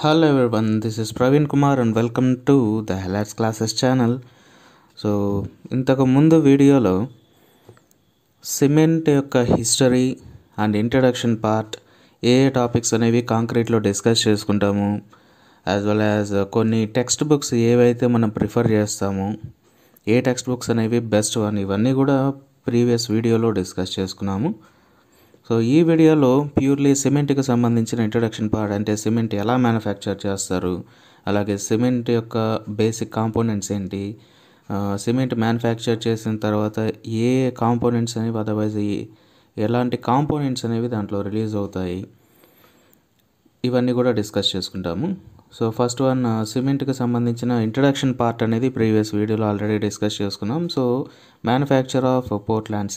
Hello everyone, this is Praveen Kumar and welcome to the Highlights Classes channel. So ఇంతకు ముందు వీడియోలో cement యొక్క history and introduction part A topics అనేవి కాంక్రీట్లో discuss చేసుకుంటాము, as well as కొన్ని text books ఏవైతే మనం ప్రిఫర్ చేస్తాము, ఏ టెక్స్ట్ బుక్స్ అనేవి బెస్ట్ అని ఇవన్నీ కూడా ప్రీవియస్ వీడియోలో డిస్కస్ చేసుకున్నాము. సో ఈ వీడియోలో ప్యూర్లీ సిమెంట్కి సంబంధించిన ఇంట్రడక్షన్ పార్ట్, అంటే సిమెంట్ ఎలా మ్యానుఫ్యాక్చర్ చేస్తారు, అలాగే సిమెంట్ యొక్క బేసిక్ కాంపోనెంట్స్ ఏంటి, సిమెంట్ మ్యానుఫ్యాక్చర్ చేసిన తర్వాత ఏ కాంపోనెంట్స్ అనేవి అదర్వైజ్ ఎలాంటి కాంపోనెంట్స్ అనేవి దాంట్లో రిలీజ్ అవుతాయి, ఇవన్నీ కూడా డిస్కస్ చేసుకుంటాము. సో ఫస్ట్ వన్, సిమెంట్కి సంబంధించిన ఇంట్రడక్షన్ పార్ట్ అనేది ప్రీవియస్ వీడియోలో ఆల్రెడీ డిస్కస్ చేసుకున్నాం. సో మ్యానుఫ్యాక్చర్ ఆఫ్ పోర్ట్లాండ్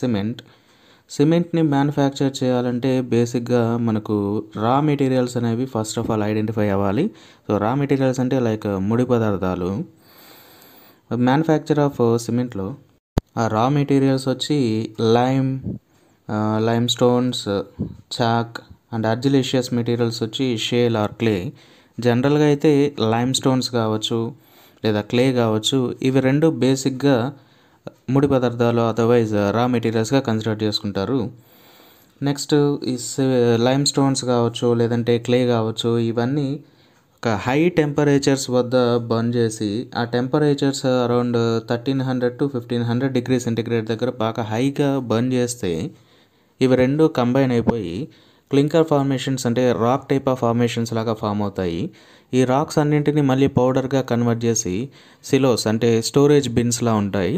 సిమెంట్ని మ్యానుఫ్యాక్చర్ చేయాలంటే బేసిక్గా మనకు రా మెటీరియల్స్ అనేవి ఫస్ట్ ఆఫ్ ఆల్ ఐడెంటిఫై అవ్వాలి. సో రా మెటీరియల్స్ అంటే లైక్ ముడి పదార్థాలు. మ్యానుఫ్యాక్చర్ ఆఫ్ సిమెంట్లో ఆ రా మెటీరియల్స్ వచ్చి lime stones, chalk and argillaceous materials వచ్చి షేల్ ఆర్ క్లే. జనరల్గా అయితే లైమ్ స్టోన్స్ కావచ్చు లేదా క్లే కావచ్చు, ఇవి రెండు బేసిక్గా ముడి పదార్థాలు అదర్వైజ్ రా మెటీరియల్స్గా కన్సిడర్ చేసుకుంటారు. నెక్స్ట్ ఈ లైమ్ స్టోన్స్ కావచ్చు లేదంటే క్లే కావచ్చు, ఇవన్నీ ఒక హై టెంపరేచర్స్ వద్ద బర్న్ చేసి, ఆ temperatures around 1300 to 1500 degree centigrade దగ్గర బాగా హైగా బర్న్ చేస్తే ఇవి రెండు కంబైన్ అయిపోయి క్లింకర్ ఫార్మేషన్స్ అంటే రాక్ టైప్ ఆఫ్ ఫార్మేషన్స్ లాగా ఫామ్ అవుతాయి. ఈ రాక్స్ అన్నింటినీ మళ్ళీ పౌడర్గా కన్వర్ట్ చేసి సిలోస్ అంటే స్టోరేజ్ బిన్స్లా ఉంటాయి,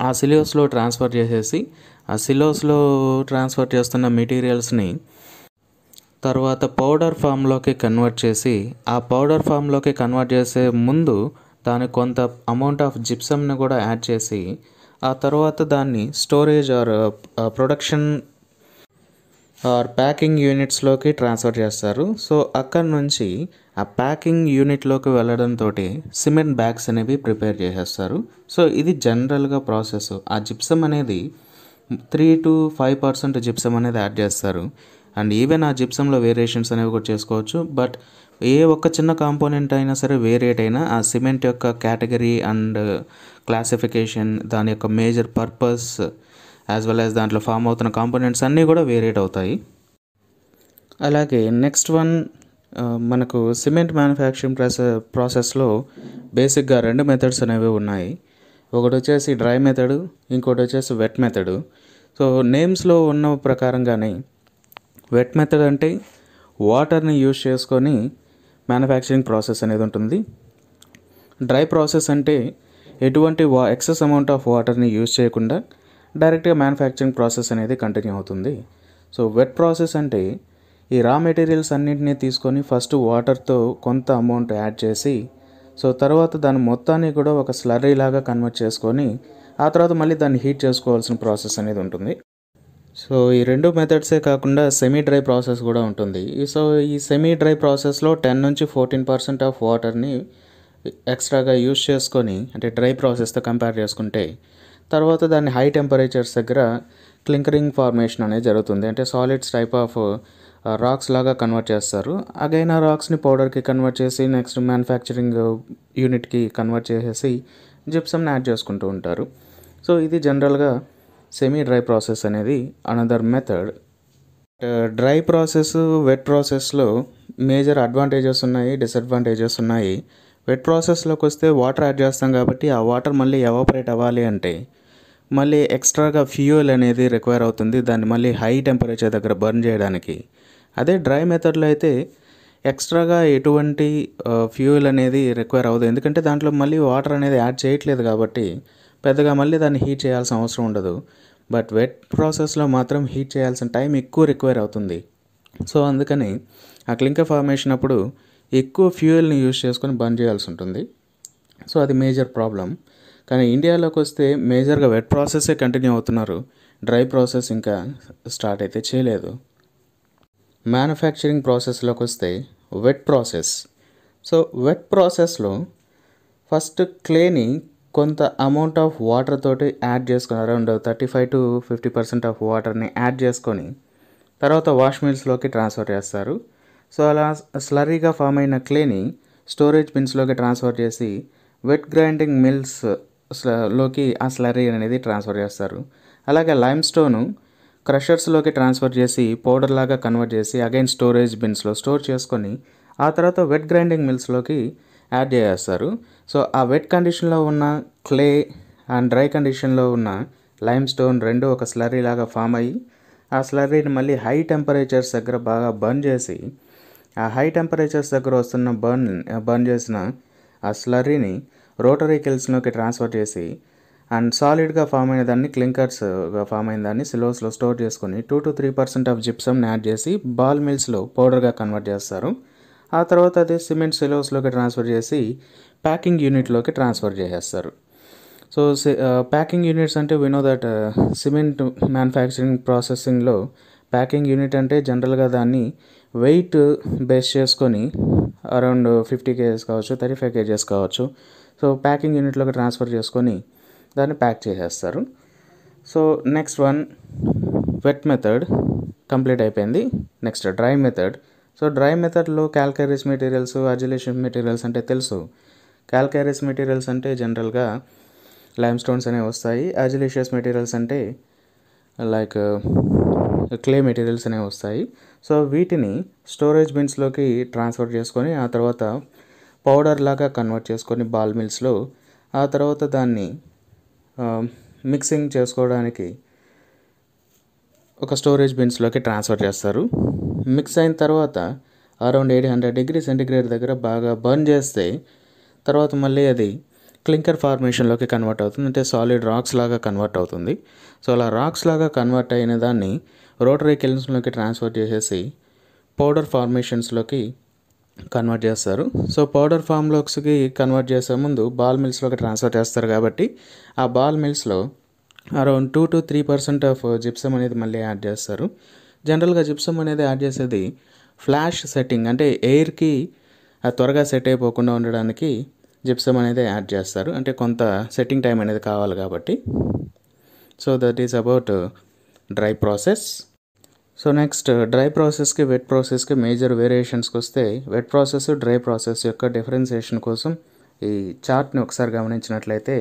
ఆ సిలోస్లో ట్రాన్స్ఫర్ చేసేసి ఆ సిలోస్లో ట్రాన్స్ఫర్ చేస్తున్న మెటీరియల్స్ని తర్వాత పౌడర్ ఫామ్లోకి కన్వర్ట్ చేసి, ఆ పౌడర్ ఫామ్లోకి కన్వర్ట్ చేసే ముందు దానికి కొంత అమౌంట్ ఆఫ్ జిప్సమ్ని కూడా యాడ్ చేసి, ఆ తర్వాత దాన్ని storage or production or packing యూనిట్స్లోకి ట్రాన్స్ఫర్ చేస్తారు. సో అక్కడ నుంచి ఆ ప్యాకింగ్ యూనిట్లోకి వెళ్ళడంతో సిమెంట్ బ్యాగ్స్ అనేవి ప్రిపేర్ చేసేస్తారు. సో ఇది జనరల్గా ప్రాసెస్. ఆ జిప్సమ్ అనేది 3 to 5% జిప్సమ్ అనేది యాడ్ చేస్తారు. అండ్ ఈవెన్ ఆ జిప్సంలో వేరియేషన్స్ అనేవి కూడా చేసుకోవచ్చు. బట్ ఏ ఒక్క చిన్న కాంపోనెంట్ అయినా సరే వేరియేట్ అయినా ఆ సిమెంట్ యొక్క కేటగిరీ అండ్ క్లాసిఫికేషన్, దాని యొక్క major purpose as well as దాంట్లో ఫామ్ అవుతున్న కాంపోనెంట్స్ అన్నీ కూడా వేరియేట్ అవుతాయి. అలాగే నెక్స్ట్ వన్, మనకు సిమెంట్ మ్యానుఫ్యాక్చరింగ్ ప్రాసెస్లో బేసిక్గా 2 మెథడ్స్ అనేవి ఉన్నాయి. ఒకటి వచ్చేసి డ్రై మెథడ్, ఇంకోటి వచ్చేసి వెట్ మెథడ్. సో నేమ్స్లో ఉన్న ప్రకారంగానే వెట్ మెథడ్ అంటే వాటర్ని యూజ్ చేసుకొని మ్యానుఫ్యాక్చరింగ్ ప్రాసెస్ అనేది ఉంటుంది. డ్రై ప్రాసెస్ అంటే ఎటువంటి ఎక్సెస్ అమౌంట్ ఆఫ్ వాటర్ని యూజ్ చేయకుండా డైరెక్ట్గా మ్యానుఫ్యాక్చరింగ్ ప్రాసెస్ అనేది కంటిన్యూ అవుతుంది. సో వెట్ ప్రాసెస్ అంటే ఈ రా మెటీరియల్స్ అన్నింటినీ తీసుకొని ఫస్ట్ వాటర్తో కొంత అమౌంట్ యాడ్ చేసి, సో తర్వాత దాని మొత్తాన్ని కూడా ఒక స్లర్రీ లాగా కన్వర్ట్ చేసుకొని ఆ తర్వాత మళ్ళీ దాన్ని హీట్ చేసుకోవాల్సిన ప్రాసెస్ అనేది ఉంటుంది. సో ఈ 2 మెథడ్సే కాకుండా సెమీ డ్రై ప్రాసెస్ కూడా ఉంటుంది. సో ఈ సెమీ డ్రై ప్రాసెస్లో 10 నుంచి 14% ఆఫ్ వాటర్ని ఎక్స్ట్రాగా యూజ్ చేసుకొని, అంటే డ్రై ప్రాసెస్తో కంపేర్ చేసుకుంటే, తర్వాత దాన్ని హై టెంపరేచర్స్ దగ్గర క్లింకరింగ్ ఫార్మేషన్ అనేది జరుగుతుంది. అంటే సాలిడ్స్ టైప్ ఆఫ్ రాక్స్ లాగా కన్వర్ట్ చేస్తారు. అగైన్ ఆ రాక్స్ని పౌడర్కి కన్వర్ట్ చేసి నెక్స్ట్ మ్యానుఫ్యాక్చరింగ్ యూనిట్కి కన్వర్ట్ చేసేసి జిప్సమ్ని యాడ్ చేసుకుంటూ ఉంటారు. సో ఇది జనరల్గా సెమీ డ్రై ప్రాసెస్ అనేది another method. Dry process, wet ప్రాసెస్లో మేజర్ అడ్వాంటేజెస్ ఉన్నాయి, డిసడ్వాంటేజెస్ ఉన్నాయి. వెట్ ప్రాసెస్లోకి వస్తే వాటర్ యాడ్ చేస్తాం కాబట్టి ఆ వాటర్ మళ్ళీ ఎవాపరేట్ అవ్వాలి అంటే మళ్ళీ ఎక్స్ట్రాగా ఫ్యూయల్ అనేది రిక్వైర్ అవుతుంది, దాన్ని మళ్ళీ హై టెంపరేచర్ దగ్గర బర్న్ చేయడానికి. అదే డ్రై మెథడ్లో అయితే ఎక్స్ట్రాగా ఎటువంటి ఫ్యూయల్ అనేది రిక్వైర్ అవ్వదు, ఎందుకంటే దాంట్లో మళ్ళీ వాటర్ అనేది యాడ్ చేయట్లేదు కాబట్టి పెద్దగా మళ్ళీ దాన్ని హీట్ చేయాల్సిన అవసరం ఉండదు. బట్ వెట్ ప్రాసెస్లో మాత్రం హీట్ చేయాల్సిన టైం ఎక్కువ రిక్వైర్ అవుతుంది. సో అందుకని ఆ క్లింకర్ ఫార్మేషన్ అప్పుడు ఎక్కువ ఫ్యూయల్ని యూజ్ చేసుకొని బర్న్ చేయాల్సి ఉంటుంది. సో అది మేజర్ ప్రాబ్లం. కానీ ఇండియాలోకి వస్తే మేజర్గా వెట్ ప్రాసెస్సే కంటిన్యూ అవుతున్నారు, డ్రై ప్రాసెస్ ఇంకా స్టార్ట్ అయితే చేయలేదు. మ్యానుఫ్యాక్చరింగ్ ప్రాసెస్లోకి వస్తే వెట్ ప్రాసెస్. సో వెట్ ప్రాసెస్లో ఫస్ట్ క్లేని కొంత అమౌంట్ ఆఫ్ వాటర్ తోటి యాడ్ చేసుకొని, అరౌండ్ 35 to 50% ఆఫ్ వాటర్ని యాడ్ చేసుకొని తర్వాత వాష్ మిల్స్లోకి ట్రాన్స్ఫర్ చేస్తారు. సో అలా స్లర్రీగా ఫామ్ అయిన క్లేని స్టోరేజ్ బిన్స్లోకి ట్రాన్స్ఫర్ చేసి వెట్ గ్రైండింగ్ మిల్స్ లోకి ఆ స్లర్రీ అనేది ట్రాన్స్ఫర్ చేస్తారు. అలాగే లైమ్ స్టోను క్రషర్స్లోకి ట్రాన్స్ఫర్ చేసి పౌడర్ లాగా కన్వర్ట్ చేసి అగైన్ స్టోరేజ్ బిన్స్లో స్టోర్ చేసుకొని ఆ తర్వాత వెట్ గ్రైండింగ్ మిల్స్లోకి యాడ్ చేస్తారు. సో ఆ వెట్ కండిషన్లో ఉన్న క్లే అండ్ డ్రై కండిషన్లో ఉన్న లైమ్ స్టోన్ రెండు ఒక స్లర్రీ లాగా ఫామ్ అయ్యి ఆ స్లర్రీని మళ్ళీ హై టెంపరేచర్స్ దగ్గర బాగా బర్న్ చేసి ఆ హై టెంపరేచర్స్ దగ్గర వస్తున్న బర్న్ చేసిన ఆ స్లర్రీని రోటరీ కిల్స్లోకి ట్రాన్స్ఫర్ చేసి అండ్ సాలిడ్గా ఫామ్ అయిన దాన్ని క్లింకర్స్గా ఫామ్ అయిన దాన్ని సిలోస్లో స్టోర్ చేసుకొని 2-3% ఆఫ్ జిప్సమ్ని యాడ్ చేసి బాల్ మిల్స్లో పౌడర్గా కన్వర్ట్ చేస్తారు. ఆ తర్వాత అది సిమెంట్ సిలోస్లోకి ట్రాన్స్ఫర్ చేసి ప్యాకింగ్ యూనిట్లోకి ట్రాన్స్ఫర్ చేసేస్తారు. సో ప్యాకింగ్ యూనిట్స్ అంటే we know that cement manufacturing ప్రాసెసింగ్లో ప్యాకింగ్ యూనిట్ అంటే జనరల్గా దాన్ని వెయిట్ బేస్ చేసుకొని అరౌండ్ 50 kgs కావచ్చు, 35 kgs కావచ్చు. సో ప్యాకింగ్ యూనిట్లోకి ట్రాన్స్ఫర్ చేసుకొని దాన్ని ప్యాక్ చేసేస్తారు. So next one wet method complete అయిపోయింది. Next dry method. So dry మెథడ్లో క్యాల్కరీస్ మెటీరియల్స్, అజిలేషన్ మెటీరియల్స్ అంటే తెలుసు. క్యాల్కరీస్ మెటీరియల్స్ అంటే జనరల్గా లైమ్ స్టోన్స్ అనేవి వస్తాయి. అజిలేషియస్ మెటీరియల్స్ అంటే లైక్ క్లే మెటీరియల్స్ అనేవి వస్తాయి. సో వీటిని స్టోరేజ్ బిన్స్లోకి ట్రాన్స్ఫర్ చేసుకొని ఆ తర్వాత పౌడర్ లాగా కన్వర్ట్ చేసుకొని బాల్ మిల్స్లో ఆ తర్వాత దాన్ని మిక్సింగ్ చేసుకోవడానికి ఒక స్టోరేజ్ బిన్స్లోకి ట్రాన్స్ఫర్ చేస్తారు. మిక్స్ అయిన తర్వాత అరౌండ్ 800 degrees సెంటిగ్రేడ్ దగ్గర బాగా బర్న్ చేస్తే తర్వాత మళ్ళీ అది క్లింకర్ ఫార్మేషన్లోకి కన్వర్ట్ అవుతుంది. అంటే సాలిడ్ రాక్స్ లాగా కన్వర్ట్ అవుతుంది. సో అలా రాక్స్ లాగా కన్వర్ట్ అయిన దాన్ని రోటరీ కిల్స్లోకి ట్రాన్స్ఫర్ చేసేసి పౌడర్ ఫార్మేషన్స్లోకి కన్వర్ట్ చేస్తారు. సో పౌడర్ ఫామ్లోకి కన్వర్ట్ చేసే ముందు బాల్ మిల్స్లోకి ట్రాన్స్ఫర్ చేస్తారు కాబట్టి ఆ బాల్ మిల్స్లో అరౌండ్ 2-3% ఆఫ్ జిప్సమ్ అనేది మళ్ళీ యాడ్ చేస్తారు. జనరల్గా జిప్సమ్ అనేది యాడ్ చేసేది ఫ్లాష్ సెట్టింగ్ అంటే ఎయిర్కి త్వరగా సెట్ అయిపోకుండా ఉండడానికి జిప్సమ్ అనేది యాడ్ చేస్తారు. అంటే కొంత సెట్టింగ్ టైం అనేది కావాలి కాబట్టి. So that is about dry process. So next dry ప్రాసెస్కి వెట్ ప్రాసెస్కి మేజర్ వేరియేషన్స్కి వస్తే వెట్ ప్రాసెస్ డ్రై ప్రాసెస్ యొక్క డిఫరెన్సియేషన్ కోసం ఈ చార్ట్ని ఒకసారి గమనించినట్లయితే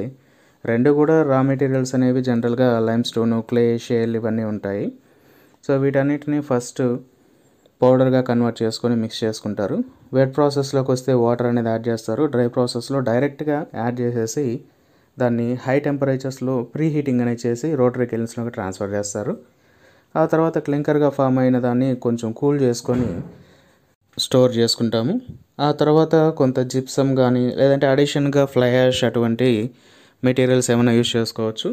రెండు కూడా రా మెటీరియల్స్ అనేవి జనరల్గా లైమ్ స్టోను, క్లే, షేల్ ఇవన్నీ ఉంటాయి. సో వీటన్నిటిని ఫస్ట్ పౌడర్గా కన్వర్ట్ చేసుకొని మిక్స్ చేసుకుంటారు. వెట్ ప్రాసెస్లోకి వస్తే వాటర్ అనేది యాడ్ చేస్తారు. డ్రై ప్రాసెస్లో డైరెక్ట్గా యాడ్ చేసేసి దాన్ని హై టెంపరేచర్స్లో ప్రీ హీటింగ్ అనేది చేసి రోటరీ కిల్స్లోకి ట్రాన్స్ఫర్ చేస్తారు. ఆ తర్వాత క్లింకర్గా ఫామ్ అయిన దాన్ని కొంచెం కూల్ చేసుకొని స్టోర్ చేసుకుంటాము. ఆ తర్వాత కొంత జిప్సమ్ కానీ లేదంటే అడిషన్గా ఫ్లై యాష్ అటువంటి మెటీరియల్స్ ఏమైనా యూస్ చేసుకోవచ్చు.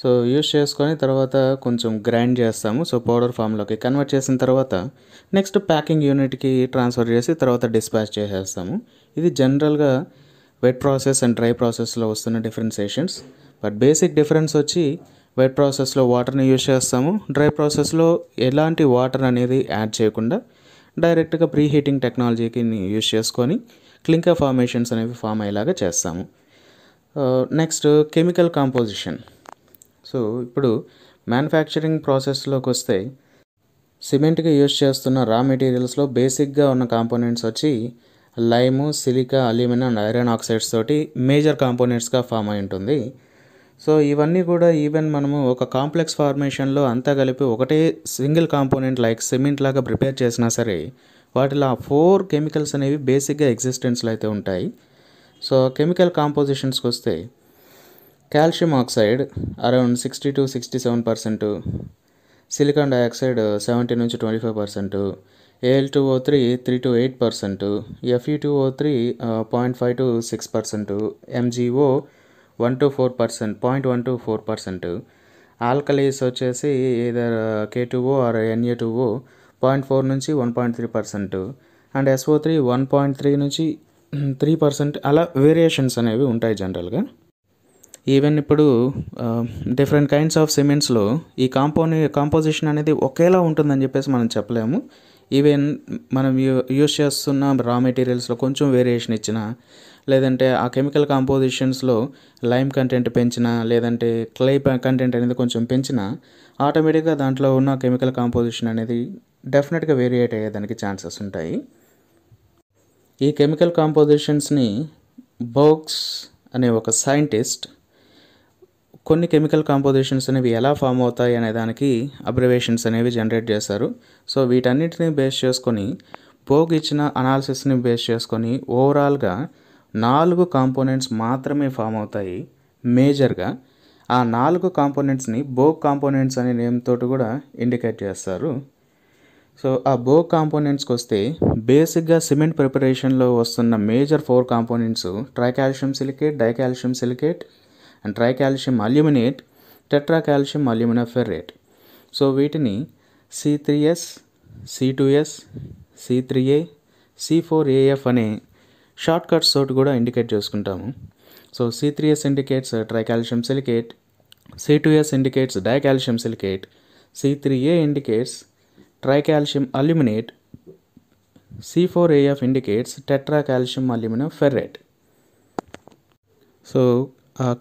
సో యూస్ చేసుకొని తర్వాత కొంచెం గ్రైండ్ చేస్తాము. సో పౌడర్ ఫామ్లోకి కన్వర్ట్ చేసిన తర్వాత నెక్స్ట్ ప్యాకింగ్ యూనిట్కి ట్రాన్స్ఫర్ చేసి తర్వాత డిస్పాచ్ చేసేస్తాము. ఇది జనరల్గా వెట్ ప్రాసెస్ అండ్ డ్రై ప్రాసెస్లో వస్తున్న డిఫరెన్సియేషన్స్. బట్ బేసిక్ డిఫరెన్స్ వచ్చి వెట్ ప్రాసెస్లో వాటర్ని యూస్ చేస్తాము. డ్రై ప్రాసెస్లో ఎలాంటి వాటర్ అనేది యాడ్ చేయకుండా డైరెక్ట్గా ప్రీ హీటింగ్ టెక్నాలజీకి యూస్ చేసుకొని క్లింకర్ ఫార్మేషన్స్ అనేవి ఫామ్ అయ్యేలాగా చేస్తాము. Next chemical composition. సో ఇప్పుడు మ్యానుఫ్యాక్చరింగ్ ప్రాసెస్లోకి వస్తే సిమెంట్కి యూస్ చేస్తున్న రా మెటీరియల్స్లో బేసిక్గా ఉన్న కాంపోనెంట్స్ వచ్చి lime, silica, aluminium and iron oxides తోటి మేజర్ కాంపోనెంట్స్గా ఫామ్ అయి ఉంటుంది. సో ఇవన్నీ కూడా ఈవెన్ మనము ఒక కాంప్లెక్స్ ఫార్మేషన్లో అంతా కలిపి ఒకటే సింగిల్ కాంపోనెంట్ లైక్ సిమెంట్ లాగా ప్రిపేర్ చేసినా సరే వాటిలో ఆ 4 కెమికల్స్ అనేవి బేసిక్గా ఎగ్జిస్టెన్స్లో అయితే ఉంటాయి. సో కెమికల్ కాంపోజిషన్స్కి వస్తే calcium oxide around 60-67%, silicon dioxide 70-25%, Al2O3 3-8%, Fe2O3 0.5-6%, MgO 1-4%, 0.1-4%, alkalis వచ్చేసి either K2O or Na2O 0.4-1.3% and SO3 1.3-3% అలా వేరియేషన్స్ అనేవి ఉంటాయి జనరల్గా. ఈవెన్ ఇప్పుడు డిఫరెంట్ కైండ్స్ ఆఫ్ సిమెంట్స్లో ఈ కాంపోజిషన్ అనేది ఒకేలా ఉంటుందని చెప్పేసి మనం చెప్పలేము. ఈవెన్ మనం యూస్ చేస్తున్న రా మెటీరియల్స్లో కొంచెం వేరియేషన్ ఇచ్చినా లేదంటే ఆ కెమికల్ కాంపోజిషన్స్లో లైమ్ కంటెంట్ పెంచినా లేదంటే క్లే కంటెంట్ అనేది కొంచెం పెంచినా ఆటోమేటిక్గా దాంట్లో ఉన్న కెమికల్ కాంపోజిషన్ అనేది డెఫినెట్గా వేరియేట్ అయ్యేదానికి ఛాన్సెస్ ఉంటాయి. ఈ కెమికల్ కాంపోజిషన్స్ని బోగ్స్ అనే ఒక సైంటిస్ట్ కొన్ని కెమికల్ కాంపోజిషన్స్ అనేవి ఎలా ఫామ్ అవుతాయి అనే దానికి అబ్రివేషన్స్ అనేవి జనరేట్ చేశారు. సో వీటన్నిటిని బేస్ చేసుకొని బోగ్ ఇచ్చిన అనాలిసిస్ని బేస్ చేసుకొని ఓవరాల్గా 4 కాంపోనెంట్స్ మాత్రమే ఫామ్ అవుతాయి మేజర్గా. ఆ 4 కాంపోనెంట్స్ని బోగ్ కాంపోనెంట్స్ అనే నేమ్ తోటి కూడా ఇండికేట్ చేస్తారు. సో ఆ బోగ్ కాంపోనెంట్స్కి వస్తే బేసిక్గా సిమెంట్ ప్రిపరేషన్లో వస్తున్న major 4 components tricalcium silicate, dicalcium silicate and tricalcium aluminate, tetracalcium aluminum ferrate. So వీటిని C3S, C2S, C3A, C4AF అనే షార్ట్ కట్స్ తోటి కూడా ఇండికేట్ చేసుకుంటాము. So C3S indicates tricalcium silicate, C2S indicates dicalcium silicate, C3A indicates tricalcium aluminate, C4AF indicates tetracalcium aluminum ferrate. So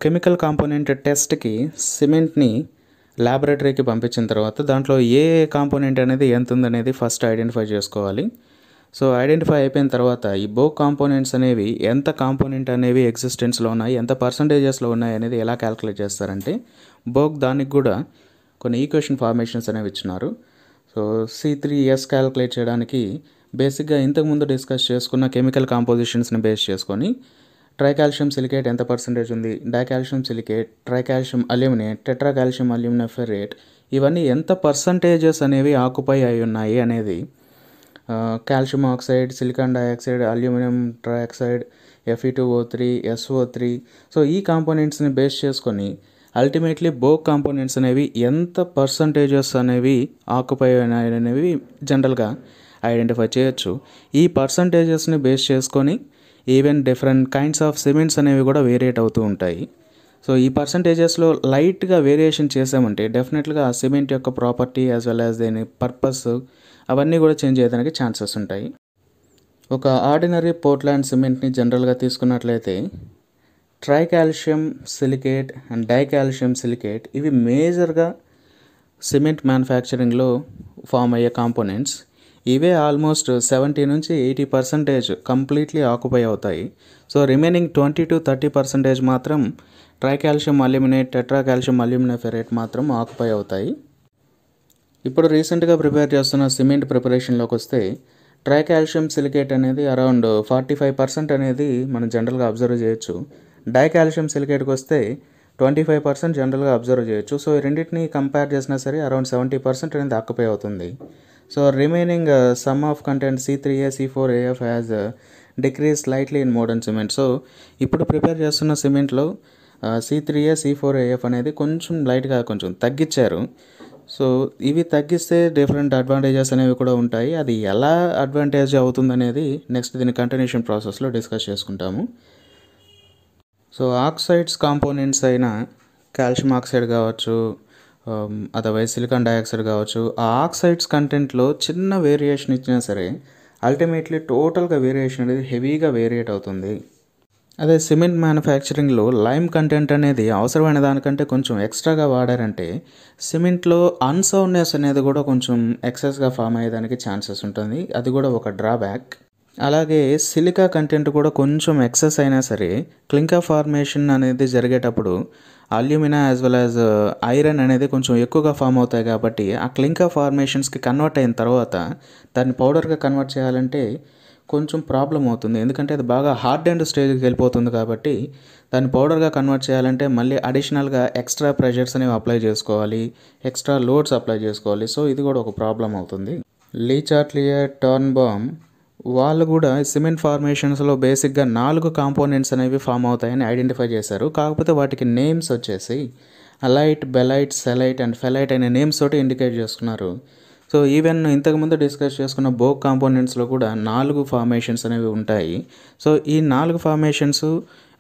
chemical component టెస్ట్కి సిమెంట్ని ల్యాబొరేటరీకి పంపించిన తర్వాత దాంట్లో ఏ కాంపోనెంట్ అనేది ఎంత ఉందనేది ఫస్ట్ ఐడెంటిఫై చేసుకోవాలి. సో ఐడెంటిఫై అయిపోయిన తర్వాత ఈ బోగ్ కాంపోనెంట్స్ అనేవి ఎంత కాంపోనెంట్ అనేవి ఎగ్జిస్టెన్స్లో ఉన్నాయి, ఎంత పర్సంటేజెస్లో ఉన్నాయి అనేది ఎలా క్యాలిక్యులేట్ చేస్తారంటే బోగ్ దానికి కూడా కొన్ని ఈక్వేషన్ ఫార్మేషన్స్ అనేవి ఇచ్చినారు. సో C3S క్యాలిక్యులేట్ చేయడానికి బేసిక్గా ఇంతకుముందు డిస్కస్ చేసుకున్న కెమికల్ కాంపోజిషన్స్ని బేస్ చేసుకొని ట్రైకాల్షియం సిలికేట్ ఎంత పర్సంటేజ్ ఉంది, dicalcium silicate, tricalcium aluminate, tetracalcium aluminum ferrate ఇవన్నీ ఎంత పర్సంటేజెస్ అనేవి ఆక్యుపై అయి ఉన్నాయి అనేది calcium oxide, silicon dioxide, aluminium trioxide, Fe2O3, SO3. So ఈ కాంపోనెంట్స్ని బేస్ చేసుకొని అల్టిమేట్లీ బోగ్ కాంపోనెంట్స్ అనేవి ఎంత పర్సంటేజెస్ అనేవి ఆక్యుపై అయినాయి అనేవి జనరల్గా ఐడెంటిఫై చేయొచ్చు. ఈ పర్సంటేజెస్ని బేస్ చేసుకొని even different kinds of cements అనేవి కూడా వేరియేట్ అవుతూ ఉంటాయి. సో ఈ పర్సంటేజెస్లో లైట్గా వేరియేషన్ చేసామంటే డెఫినెట్గా ఆ సిమెంట్ యొక్క ప్రాపర్టీ యాజ్ వెల్ యాజ్ దేని పర్పస్ అవన్నీ కూడా చేంజ్ అయ్యేదానికి ఛాన్సెస్ ఉంటాయి. ఒక ఆర్డినరీ పోర్ట్లాండ్ సిమెంట్ని జనరల్గా తీసుకున్నట్లయితే tricalcium silicate and dicalcium silicate ఇవి మేజర్గా సిమెంట్ మ్యానుఫ్యాక్చరింగ్లో ఫామ్ అయ్యే కాంపోనెంట్స్. ఇవే ఆల్మోస్ట్ 70 నుంచి 80% కంప్లీట్లీ ఆక్యుపై అవుతాయి. సో రిమైనింగ్ 20 to 30% మాత్రం tricalcium aluminate, tetracalcium aluminum ferrate మాత్రం ఆక్యుపై అవుతాయి. ఇప్పుడు రీసెంట్గా ప్రిపేర్ చేస్తున్న సిమెంట్ ప్రిపరేషన్లోకి వస్తే ట్రైకాల్షియం సిలికేట్ అనేది అరౌండ్ 45% అనేది మనం జనరల్గా అబ్జర్వ్ చేయొచ్చు. డైకాల్షియం సిలికేట్కి వస్తే 25% జనరల్గా అబ్జర్వ్ చేయొచ్చు. సో ఈ రెండింటిని కంపేర్ చేసినా సరే అరౌండ్ 70% అనేది ఆక్యుపై అవుతుంది. So remaining some of content C3A, C4AF has decrease slightly in modern cement. So ఇప్పుడు ప్రిపేర్ చేస్తున్న సిమెంట్లో C3A, C4AF అనేది కొంచెం లైట్గా కొంచెం తగ్గించారు. సో ఇవి తగ్గిస్తే డిఫరెంట్ అడ్వాంటేజెస్ అనేవి కూడా ఉంటాయి. అది ఎలా అడ్వాంటేజ్ అవుతుందనేది నెక్స్ట్ దీని కంటిన్యూషన్ ప్రాసెస్లో డిస్కస్ చేసుకుంటాము. సో ఆక్సైడ్స్ కాంపోనెంట్స్ అయిన కాల్షియం ఆక్సైడ్ కావచ్చు, అదర్వైజ్ సిలికాన్ డయాక్సైడ్ కావచ్చు, ఆ ఆక్సైడ్స్ కంటెంట్లో చిన్న వేరియేషన్ ఇచ్చినా సరే అల్టిమేట్లీ టోటల్గా వేరియేషన్ అనేది హెవీగా వేరియేట్ అవుతుంది. అదే సిమెంట్ మ్యానుఫ్యాక్చరింగ్లో లైమ్ కంటెంట్ అనేది అవసరమైన దానికంటే కొంచెం ఎక్స్ట్రాగా వాడారంటే సిమెంట్లో అన్సౌండ్నెస్ అనేది కూడా కొంచెం ఎక్సెస్గా ఫామ్ అయ్యేదానికి ఛాన్సెస్ ఉంటుంది. అది కూడా ఒక డ్రాబ్యాక్. అలాగే సిలికా కంటెంట్ కూడా కొంచెం ఎక్సెస్ అయినా సరే క్లింకర్ ఫార్మేషన్ అనేది జరిగేటప్పుడు alumina as well as iron అనేది కొంచెం ఎక్కువగా ఫామ్ అవుతాయి. కాబట్టి ఆ క్లింకర్ ఫార్మేషన్స్కి కన్వర్ట్ అయిన తర్వాత దాన్ని పౌడర్గా కన్వర్ట్ చేయాలంటే కొంచెం ప్రాబ్లం అవుతుంది. ఎందుకంటే అది బాగా హార్డ్ అండ్ స్టేజ్కి వెళ్ళిపోతుంది. కాబట్టి దాన్ని పౌడర్గా కన్వర్ట్ చేయాలంటే మళ్ళీ అడిషనల్గా ఎక్స్ట్రా ప్రెషర్స్ అనేవి అప్లై చేసుకోవాలి, ఎక్స్ట్రా లోడ్స్ అప్లై చేసుకోవాలి. సో ఇది కూడా ఒక ప్రాబ్లం అవుతుంది. లీ చాట్లియర్, టర్న్బామ్ వాళ్ళు కూడా సిమెంట్ ఫార్మేషన్స్లో బేసిక్గా 4 కాంపోనెంట్స్ అనేవి ఫామ్ అవుతాయని ఐడెంటిఫై చేశారు. కాకపోతే వాటికి నేమ్స్ వచ్చేసి అలైట్, బెలైట్, సెలైట్ అండ్ ఫెలైట్ అనే నేమ్స్ తోటి ఇండికేట్ చేసుకున్నారు. సో ఈవెన్ ఇంతకుముందు డిస్కస్ చేసుకున్న బోగ్ కాంపోనెంట్స్లో కూడా 4 ఫార్మేషన్స్ అనేవి ఉంటాయి. సో ఈ 4 ఫార్మేషన్స్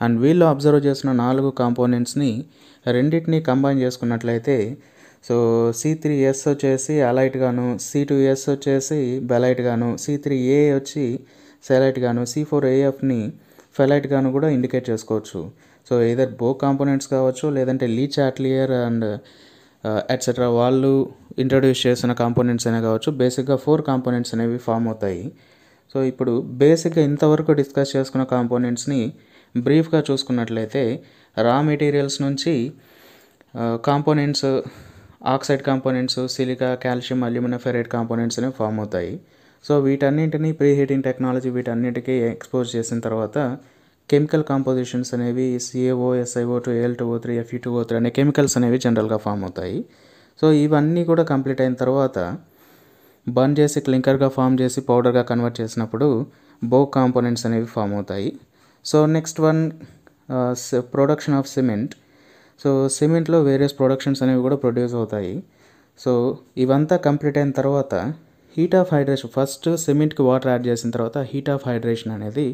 అండ్ వీళ్ళు అబ్జర్వ్ చేసిన 4 కాంపోనెంట్స్ని రెండింటిని కంబైన్ చేసుకున్నట్లయితే సో C3S వచ్చేసి అలైట్ గాను, C2S వచ్చేసి బెలైట్ గాను, C3A వచ్చి సెలైట్ గాను, C4AFని ఫెలైట్ గాను కూడా ఇండికేట్ చేసుకోవచ్చు. సో ఏదర్ బోగ్ కాంపోనెంట్స్ కావచ్చు, లేదంటే లీ చాట్లియర్ అండ్ ఎట్సెట్రా వాళ్ళు ఇంట్రడ్యూస్ చేసిన కాంపోనెంట్స్ అనే కావచ్చు. బేసిక్గా 4 కాంపోనెంట్స్ అనేవి ఫామ్ అవుతాయి. సో ఇప్పుడు బేసిక్గా ఇంతవరకు డిస్కస్ చేసుకున్న కాంపోనెంట్స్ని బ్రీఫ్గా చూసుకున్నట్లయితే రా మెటీరియల్స్ నుంచి components, oxide components, silica, calcium, aluminium ferrite components అనేవి ఫామ్ అవుతాయి. సో వీటన్నింటినీ ప్రీ హీటింగ్ టెక్నాలజీ వీటన్నిటికీ ఎక్స్పోజ్ చేసిన తర్వాత కెమికల్ కాంపోజిషన్స్ అనేవి CaO, SiO2, Al2O3, Fe2O3 అనే కెమికల్స్ అనేవి జనరల్గా ఫామ్ అవుతాయి. సో ఇవన్నీ కూడా కంప్లీట్ అయిన తర్వాత బర్న్ చేసి క్లింకర్గా ఫామ్ చేసి పౌడర్గా కన్వర్ట్ చేసినప్పుడు బోక్ కాంపోనెంట్స్ అనేవి ఫామ్ అవుతాయి. So next one production of cement. So సిమెంట్లో వేరియస్ ప్రొడక్షన్స్ అనేవి కూడా ప్రొడ్యూస్ అవుతాయి. సో ఇవంతా కంప్లీట్ అయిన తర్వాత హీట్ ఆఫ్ హైడ్రేషన్, ఫస్ట్ సిమెంట్కి వాటర్ యాడ్ చేసిన తర్వాత హీట్ ఆఫ్ హైడ్రేషన్ అనేది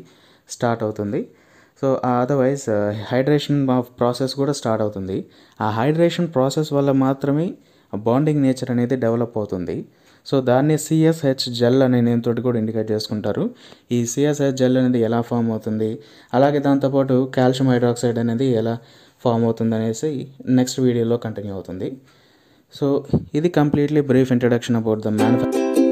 స్టార్ట్ అవుతుంది. సో అదర్వైజ్ హైడ్రేషన్ ప్రాసెస్ కూడా స్టార్ట్ అవుతుంది. ఆ హైడ్రేషన్ ప్రాసెస్ వల్ల మాత్రమే బాండింగ్ నేచర్ అనేది డెవలప్ అవుతుంది. సో దాన్ని CSH జెల్ అనే నేమ్ తోటి కూడా ఇండికేట్ చేసుకుంటారు. ఈ CSH జెల్ అనేది ఎలా ఫామ్ అవుతుంది, అలాగే దాంతోపాటు కాల్షియం హైడ్రాక్సైడ్ అనేది ఎలా ఫామ్ అవుతుంది అనేసి నెక్స్ట్ వీడియోలో కంటిన్యూ అవుతుంది. సో ఇది completely brief introduction about the manufacturing.